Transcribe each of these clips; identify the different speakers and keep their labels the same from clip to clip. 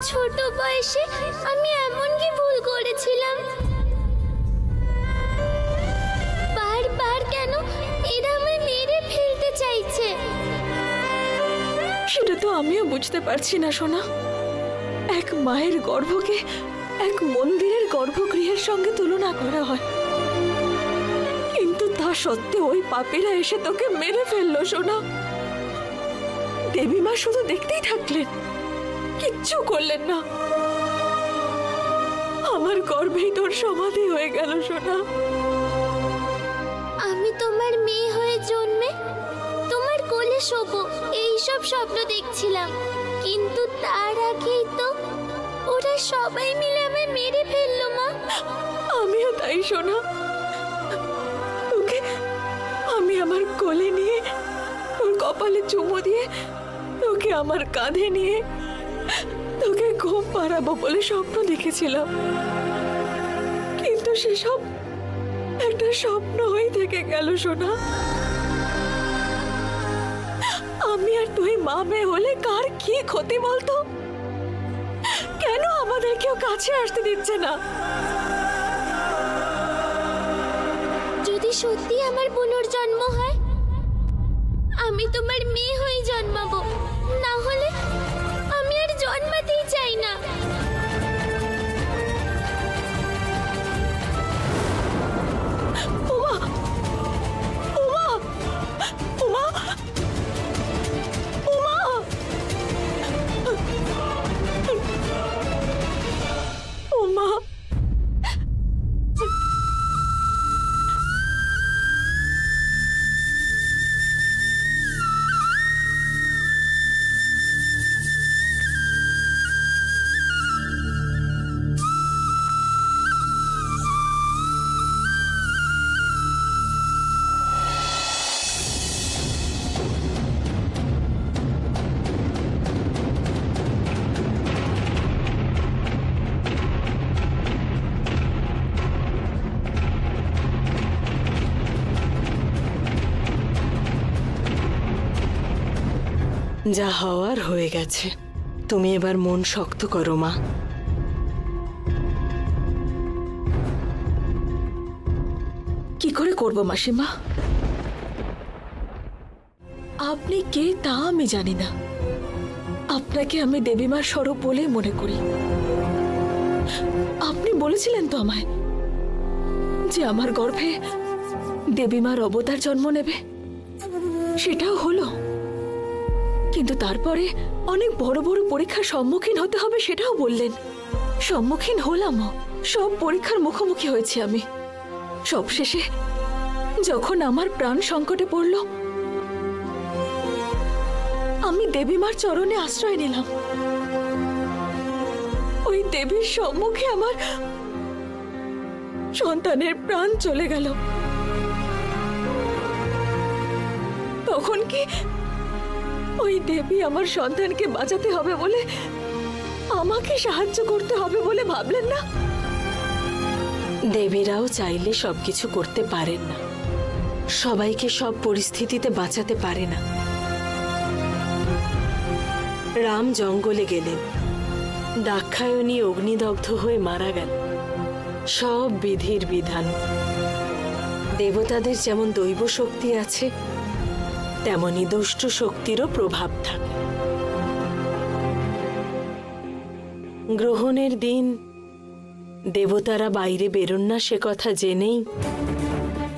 Speaker 1: ছোট বয়সে আমি এমন কি ভুল করেছিলাম? বারবার কেন এরা আমায় মেরে ফেলতে চাইছে?
Speaker 2: সেটা তো আমিও বুঝতে পারছি না সোনা। এক মায়ের গর্ভকে এক মন্দিরের গর্ভগৃহের সঙ্গে তুলনা করা হয়, কিন্তু তা সত্ত্বেও ওই পাপীরা এসে তোকে মেরে ফেললো সোনা। দেবী মা শুধু দেখতেই থাকলেন, কিচ্ছু করলেন না। আমার গর্ভেই তোর সমাধি হয়ে গেল সোনা।
Speaker 1: আমি তোমার মেয়ে হয়ে জন্মে তোমার কোলে শোবো এইসব স্বপ্ন দেখছিলাম, কিন্তু তার আগেই তো ওরা সবাই মিলে আমায় মেরে ফেললো মা।
Speaker 2: আমিও তাই সোনা। তোকে আমি আমার কোলে নিয়ে, তোর কপালে চুমু দিয়ে, তোকে আমার কাঁধে নিয়ে তোকে ঘুম পাড়াবো বলে স্বপ্ন দেখেছিলাম, কিন্তু সেসব একটা স্বপ্ন হয়ে থেকে গেল সোনা। আমি আর তুই মা মেয়ে হলে কার কি ক্ষতি বলতো? কেন আমাদের কেউ কাছে আসতে দিচ্ছে না?
Speaker 1: যদি সত্যি আমার পুনর্জন্ম হয়, আমি তোমার মেয়ে হয়ে জন্মাবো, না হলে আমি আর জন্মাতেই চাই না।
Speaker 2: উমা, উমা, উমা, উমা, উমা। যা হওয়ার হয়ে গেছে, তুমি এবার মন শক্ত করো মা। কি করে করব মাসিমা? আপনি কে তা আমি জানি না, আপনাকে আমি দেবীমার স্বরূপ বলে মনে করি। আপনি বলেছিলেন তো আমায় যে আমার গর্ভে দেবীমার অবতার জন্ম নেবে, সেটাও হলো। কিন্তু তারপরে অনেক বড় বড় পরীক্ষার সম্মুখীন হতে হবে, সেটাও বললেন। সম্মুখীন হলামও, সব পরীক্ষার মুখোমুখি হয়েছি আমি। সবশেষে যখন আমার প্রাণ সংকটে পড়ল, আমি দেবীমার চরণে আশ্রয় নিলাম। ওই দেবীর সম্মুখে আমার সন্তানের প্রাণ চলে গেল। তখন কি ওই দেবী আমার সন্তানকে বাঁচাতে হবে বলে, আমাকে সাহায্য করতে হবে বলে ভাবলেন না? দেবীরাও চাইলে সবকিছু করতে পারেন না, সবাইকে সব পরিস্থিতিতে বাঁচাতে পারে না। রাম জঙ্গলে গেলেন, দাক্ষায়ণী অগ্নিদগ্ধ হয়ে মারা গেল। সব বিধির বিধান। দেবতাদের যেমন দৈব শক্তি আছে, তেমনি দুষ্ট শক্তিরও প্রভাব থাকে। গ্রহণের দিন দেবতারা বাইরে বেরোন না, সে কথা জেনেই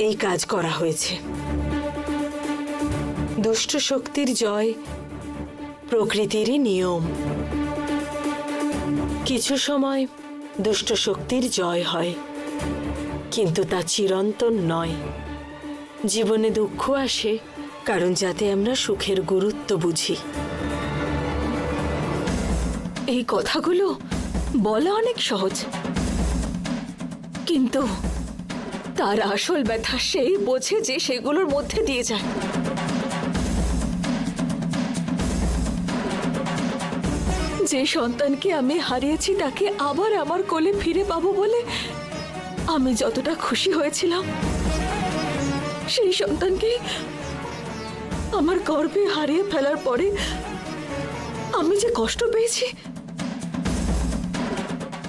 Speaker 2: এই কাজ করা হয়েছে। দুষ্ট শক্তির জয় প্রকৃতিরই নিয়ম। কিছু সময় দুষ্ট শক্তির জয় হয়, কিন্তু তা চিরন্তন নয়। জীবনে দুঃখ আসে কারণ যাতে আমরা সুখের গুরুত্ব বুঝি। এই কথাগুলো বলা অনেক সহজ, কিন্তু তার আসল ব্যথা সেই বোঝে যে সেগুলোর মধ্যে দিয়ে যায়। যে সন্তানকে আমি হারিয়েছি তাকে আবার আমার কোলে ফিরে পাবো বলে আমি যতটা খুশি হয়েছিলাম, সেই সন্তানকে আমার গর্ভে হারিয়ে ফেলার পরে আমি যে কষ্ট পেয়েছি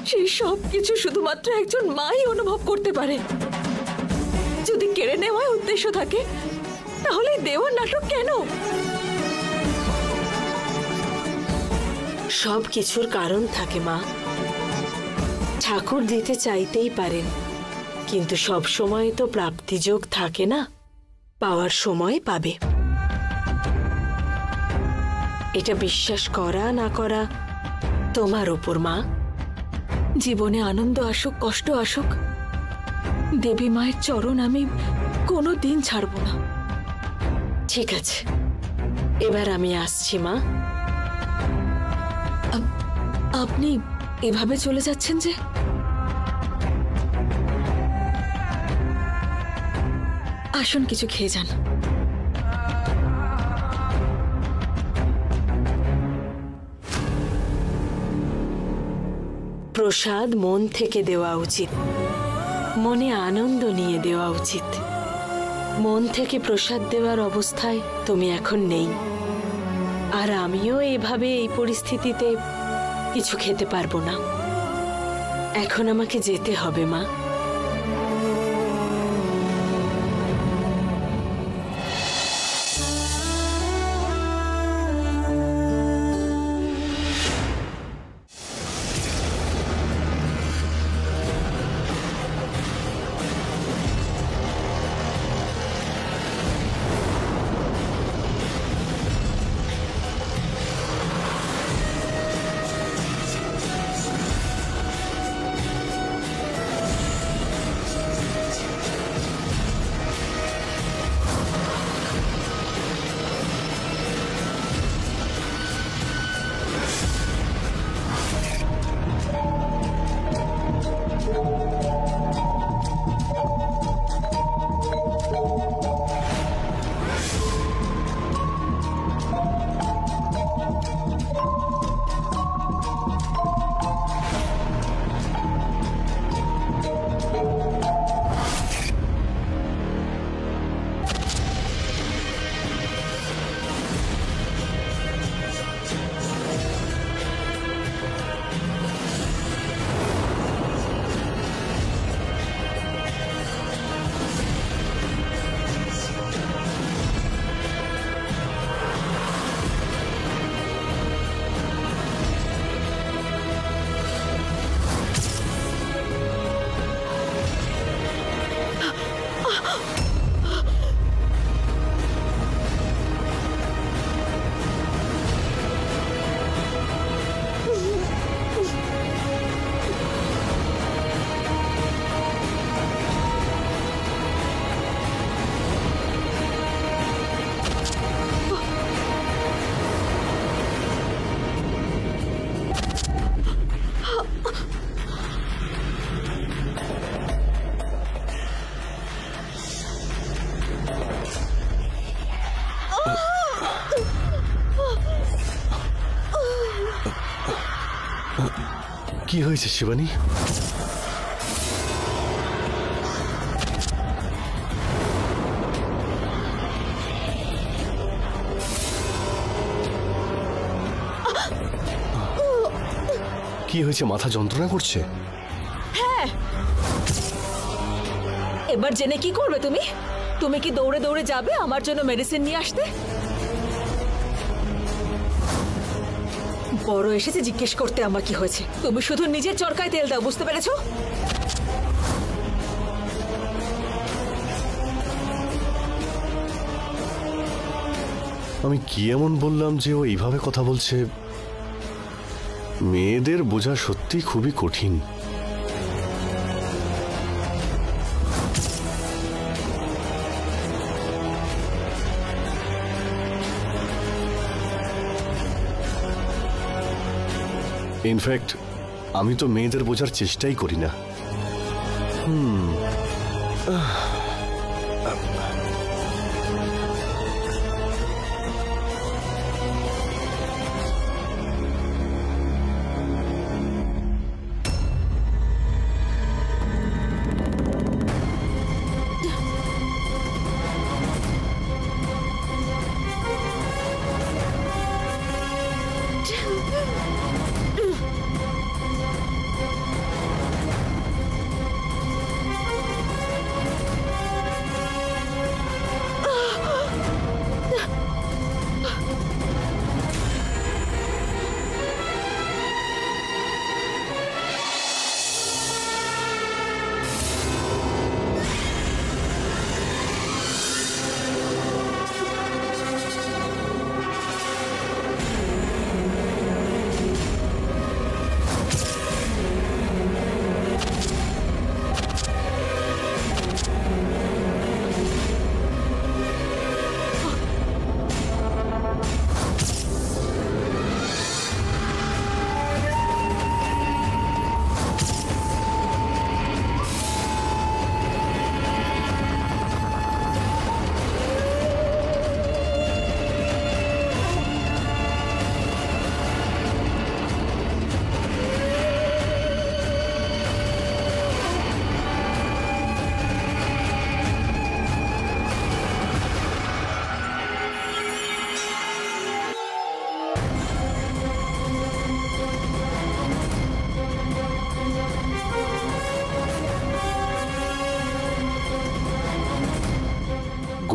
Speaker 2: সেই সব কিছু শুধুমাত্র একজন মাই অনুভব করতে পারে। যদি কেড়ে নেওয়ার উদ্দেশ্য থাকে তাহলে দেওয়ার নাটক কেন?
Speaker 3: সব কিছুর কারণ থাকে মা। ঠাকুর দিতে চাইতেই পারেন, কিন্তু সব সময় তো প্রাপ্তিযোগ থাকে না। পাওয়ার সময় পাবে। এটা বিশ্বাস করা না করা তোমার উপর মা।
Speaker 2: জীবনে আনন্দ আসুক কষ্ট আসুক, দেবী মায়ের চরণ আমি কোনোদিন ছাড়ব না।
Speaker 3: ঠিক আছে, এবার আমি আসছি মা।
Speaker 2: আপনি এভাবে চলে যাচ্ছেন যে? আসুন কিছু খেয়ে যান।
Speaker 3: প্রসাদ মন থেকে দেওয়া উচিত, মনে আনন্দ নিয়ে দেওয়া উচিত। মন থেকে প্রসাদ দেওয়ার অবস্থায় তুমি এখন নেই, আর আমিও এভাবে এই পরিস্থিতিতে কিছু খেতে পারবো না। এখন আমাকে যেতে হবে মা।
Speaker 4: কি হয়েছে শিবানী? কি হয়েছে? মাথা যন্ত্রণা করছে?
Speaker 2: হ্যাঁ। এবার জেনে কি করবে তুমি? তুমি কি দৌড়ে দৌড়ে যাবে আমার জন্য মেডিসিন নিয়ে আসতে? বড় এসেছে জিজ্ঞেস করতে আমার কি হয়েছে। তুমি শুধু নিজের চরকায় তেল দাও, বুঝতে পেরেছো?
Speaker 4: আমি কি এমন বললাম যে ও এইভাবে কথা বলছে? মেয়েদের বোঝা সত্যি খুবই কঠিন। ইনফ্যাক্ট আমি তো মেয়েদের বোঝার চেষ্টাই করি না।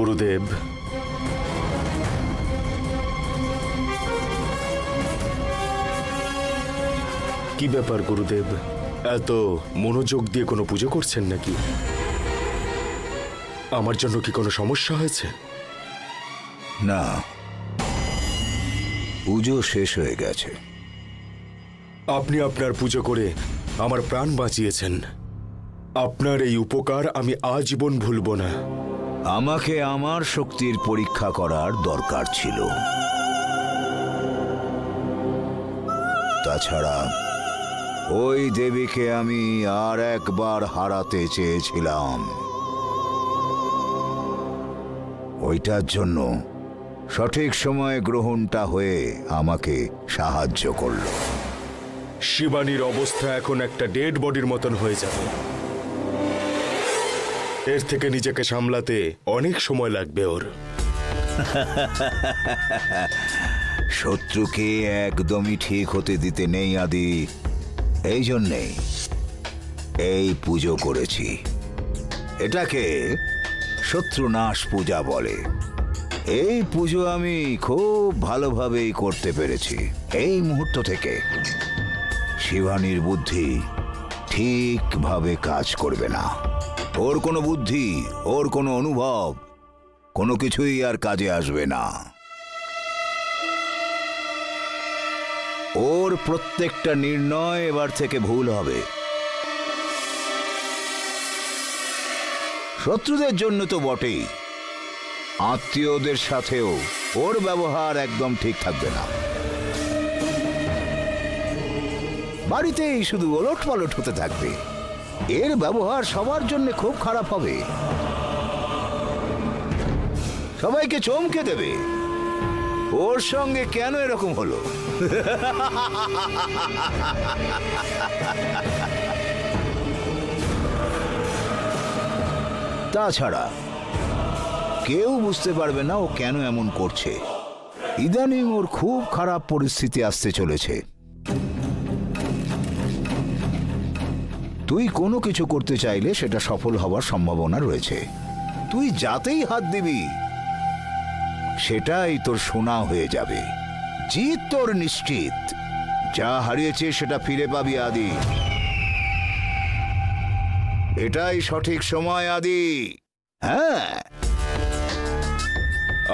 Speaker 5: গুরুদেব, কি ব্যাপার গুরুদেব, এত মনোযোগ দিয়ে কোনো পুজো করছেন নাকি? আমার জন্য কি কোনো সমস্যা হয়েছে?
Speaker 6: না, পুজো শেষ হয়ে গেছে।
Speaker 5: আপনি আপনার পুজো করে আমার প্রাণ বাঁচিয়েছেন। আপনার এই উপকার আমি আজীবন ভুলব না।
Speaker 6: আমাকে আমার শক্তির পরীক্ষা করার দরকার ছিল। তাছাড়া ওই দেবীকে আমি আর একবার হারাতে চেয়েছিলাম। ওইটার জন্য সঠিক সময়ে গ্রহণটা হয়ে আমাকে সাহায্য করল।
Speaker 5: শিবানীর অবস্থা এখন একটা ডেড বডির মতন হয়ে যাবে। এর থেকে নিজেকে সামলাতে অনেক সময় লাগবে ওর।
Speaker 6: শত্রুকে একদমই ঠিক হতে দিতে নেই আদি। এই জন্যেই এই পুজো করেছি। এটাকে শত্রুনাশ পূজা বলে। এই পুজো আমি খুব ভালোভাবেই করতে পেরেছি। এই মুহূর্ত থেকে শিবানীর বুদ্ধি ঠিকভাবে কাজ করবে না। ওর কোনো বুদ্ধি, ওর কোনো অনুভব, কোনো কিছুই আর কাজে আসবে না। ওর প্রত্যেকটা নির্ণয় এবার থেকে ভুল হবে। শত্রুদের জন্য তো বটেই, আত্মীয়দের সাথেও ওর ব্যবহার একদম ঠিক থাকবে না। বাড়িতেই শুধু ওলট পালট হতে থাকবে। এর ব্যবহার সবার জন্য খুব খারাপ হবে। সবাইকে চমকে দেবে, ওর সঙ্গে কেন এরকম হলো। তাছাড়া কেউ বুঝতে পারবে না ও কেন এমন করছে। ইদানিং ওর খুব খারাপ পরিস্থিতি আসতে চলেছে। তুই কোনো কিছু করতে চাইলে সেটা সফল হওয়ার সম্ভাবনা রয়েছে। তুই যাতেই হাত দিবি সেটাই তোর সোনা হয়ে যাবে। জিত তোর নিশ্চিত। যা হারিয়েছে সেটা ফিরে পাবি আদি। এটাই সঠিক সময় আদি। হ্যাঁ,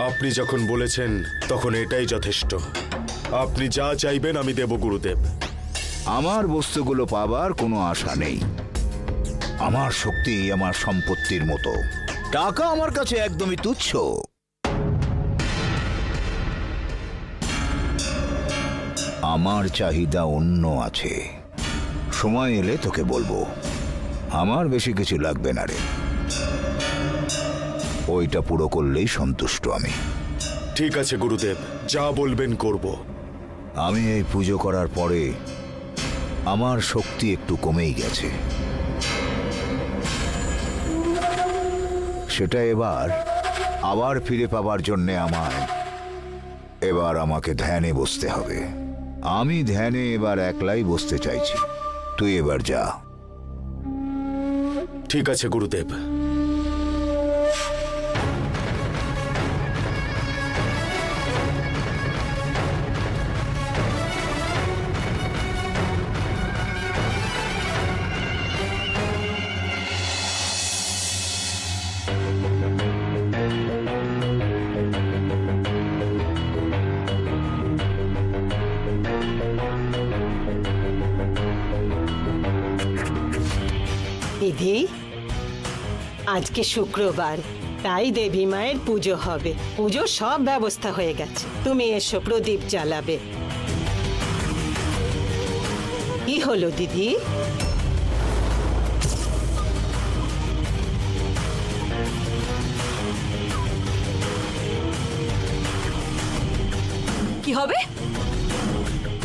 Speaker 5: আপনি যখন বলেছেন তখন এটাই যথেষ্ট। আপনি যা চাইবেন আমি দেব গুরুদেব।
Speaker 6: আমার বস্তুগুলো পাবার কোনো আশা নেই। আমার শক্তি আমার সম্পত্তির মতো। টাকা আমার কাছে একদমই তুচ্ছ। আমার চাহিদা অন্য আছে। সময় এলে তোকে বলবো। আমার বেশি কিছু লাগবে না রে। ওইটা পুরো করলেই সন্তুষ্ট আমি।
Speaker 5: ঠিক আছে গুরুদেব, যা বলবেন করব।
Speaker 6: আমি এই পুজো করার পরে আমার শক্তি একটু কমেই গেছে। সেটা আবার ফিরে পাবার জন্যে আমাকে ধ্যানে বসতে হবে। আমি ধ্যানে এবার একলাই বসতে চাইছি। তুই এবার যা।
Speaker 5: ঠিক আছে গুরুদেব।
Speaker 7: দিদি, আজকে শুক্রবার, তাই দেবী মায়ের পুজো হবে। পুজোর সব ব্যবস্থা হয়ে গেছে। তুমি এসো, প্রদীপ জ্বালাবে। কি হলো দিদি?
Speaker 2: কি হবে?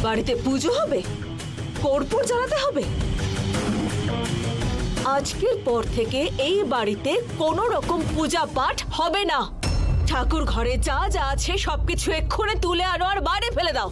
Speaker 2: বাড়িতে পুজো হবে, কর্পূর জ্বালাতে হবে। আজকের পর থেকে এই বাড়িতে কোনো রকম পূজা পাঠ হবে না। ঠাকুর ঘরে যা যা আছে সবকিছু এক্ষুনি তুলে আনো আর বাইরে ফেলে দাও।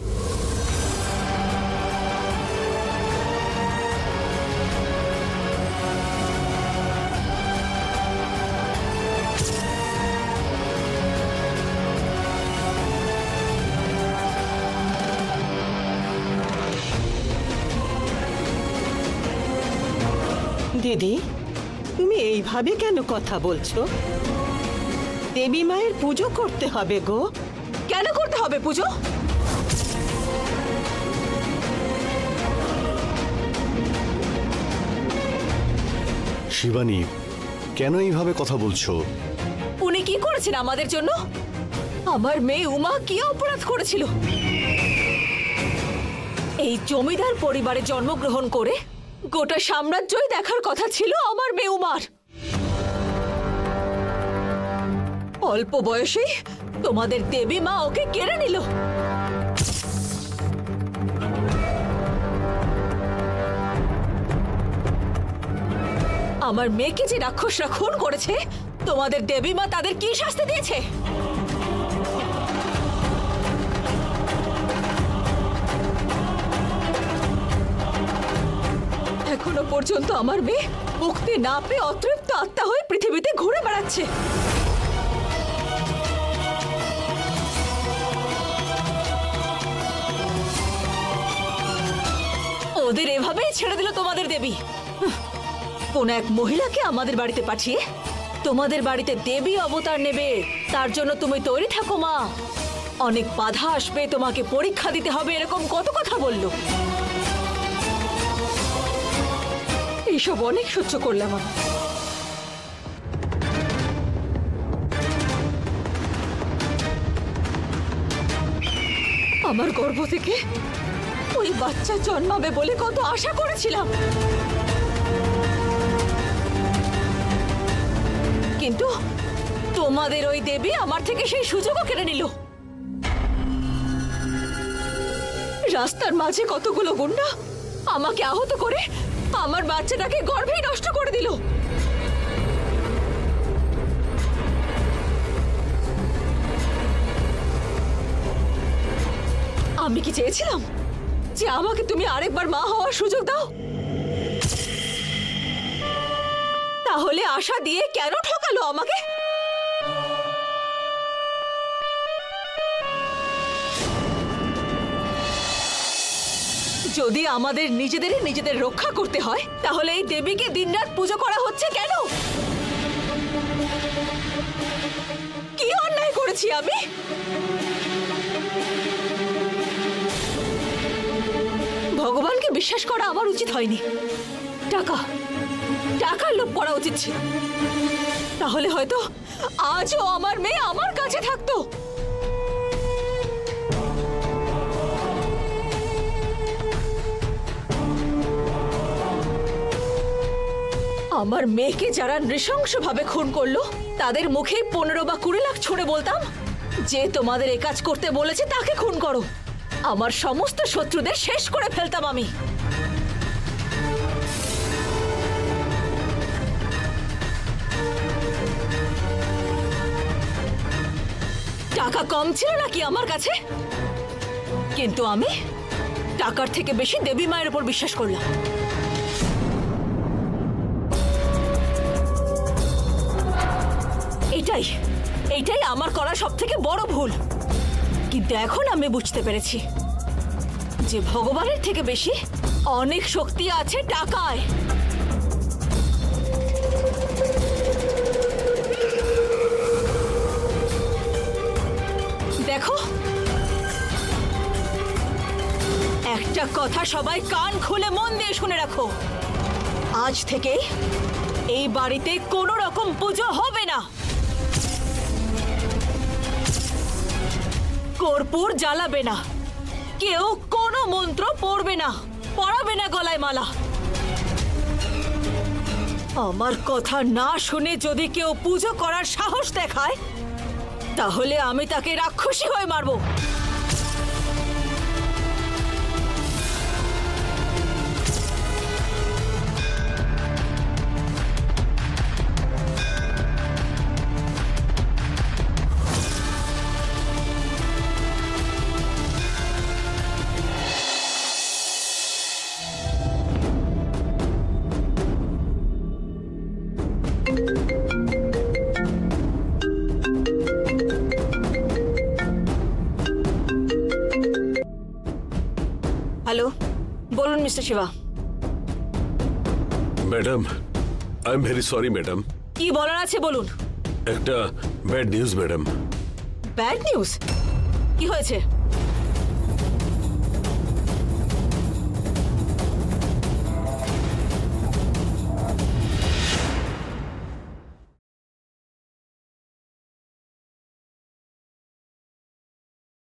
Speaker 7: দিদি, তুমি এইভাবে কেন কথা বলছো? দেবী মায়ের পুজো করতে হবে গো।
Speaker 2: কেন করতে হবে পুজো?
Speaker 4: শিবানী, কেন এইভাবে কথা বলছো?
Speaker 2: উনি কি করেছেন আমাদের জন্য? আমার মেয়ে উমা কি অপরাধ করেছিল? এই জমিদার পরিবারে জন্মগ্রহণ করে গোটা সাম্রাজ্যই দেখার কথা ছিল আমার মেয়ে উমার। অল্প বয়সেই তোমাদের দেবী মা ওকে কেড়ে নিল। আমার মেয়েকে যে রাক্ষসরা খুন করেছে, তোমাদের দেবী মা তাদের কি শাস্তি দিয়েছে? এখনো পর্যন্ত আমার মেয়ে মুক্তি না পেয়ে অতৃপ্ত আত্মা হয়ে পৃথিবীতে ঘুরে বেড়াচ্ছে। ওদের এভাবেই ছেড়ে দিল তোমাদের দেবী। কোন এক মহিলাকে আমাদের বাড়িতে পাঠিয়ে তোমাদের বাড়িতে দেবী অবতার নেবে, তার জন্য তুমি তৈরি থাকো মা। অনেক বাধা আসবে, তোমাকে পরীক্ষা দিতে হবে, এরকম কত কথা বললো। এইসব অনেক সহ্য করলাম আমি। আমার গর্ভ থেকে ওই বাচ্চা জন্মাবে বলে কত আশা করেছিলাম, কিন্তু তোমাদের ওই দেবী আমার থেকে সেই সুযোগও কেড়ে নিল। রাস্তার মাঝে কতগুলো গুন্ডা আমাকে আহত করে আমার বাচ্চাটাকে গর্ভেই নষ্ট করে দিল। আমি কি চেয়েছিলাম যে আমাকে তুমি আরেকবার মা হওয়ার সুযোগ দাও? তাহলে আশা দিয়ে কেন ঠকালো আমাকে? যদি আমাদের নিজেদের রক্ষা করতে হয়, তাহলে এই দেবীকে দিনরাত পুজো করা হচ্ছে কেন? কি অন্যায় করেছি আমি? ভগবানকে বিশ্বাস করা আমার উচিত হয়নি। টাকার লোভ করা উচিত ছিল। তাহলে হয়তো আজও আমার মেয়ে আমার কাছে থাকতো। আমার মেয়েকে যারা নৃশংসভাবে খুন করলো, তাদের মুখে 15 বা 20 লাখ ছুঁড়ে বলতাম, যে তোমাদের এই কাজ করতে বলেছে তাকে খুন করো। আমার সমস্ত শত্রুদের শেষ করে ফেলতাম আমি। টাকা কম ছিল নাকি আমার কাছে? কিন্তু আমি টাকার থেকে বেশি দেবী মায়ের উপর বিশ্বাস করলাম। এইটাই আমার করা সবথেকে বড় ভুল। কিন্তু এখন আমি বুঝতে পেরেছি যে ভগবানের থেকে বেশি অনেক শক্তি আছে টাকায়। দেখো, একটা কথা সবাই কান খুলে মন দিয়ে শুনে রাখো, আজ থেকে এই বাড়িতে কোনো রকম পুজো হবে না। কর্পূর জ্বালাবে না, কেউ কোনো মন্ত্র পড়বে না, পড়াবে না গলায় মালা। আমার কথা না শুনে যদি কেউ পুজো করার সাহস দেখায়, তাহলে আমি তাকে রাক্ষসী হয়ে মারব। হ্যালো, বলুন mister Shiva.
Speaker 5: Madam,
Speaker 8: I am very sorry madam.
Speaker 2: কি বলার আছে বলুন।
Speaker 8: একটা bad news madam.
Speaker 2: Bad news? কি হয়েছে?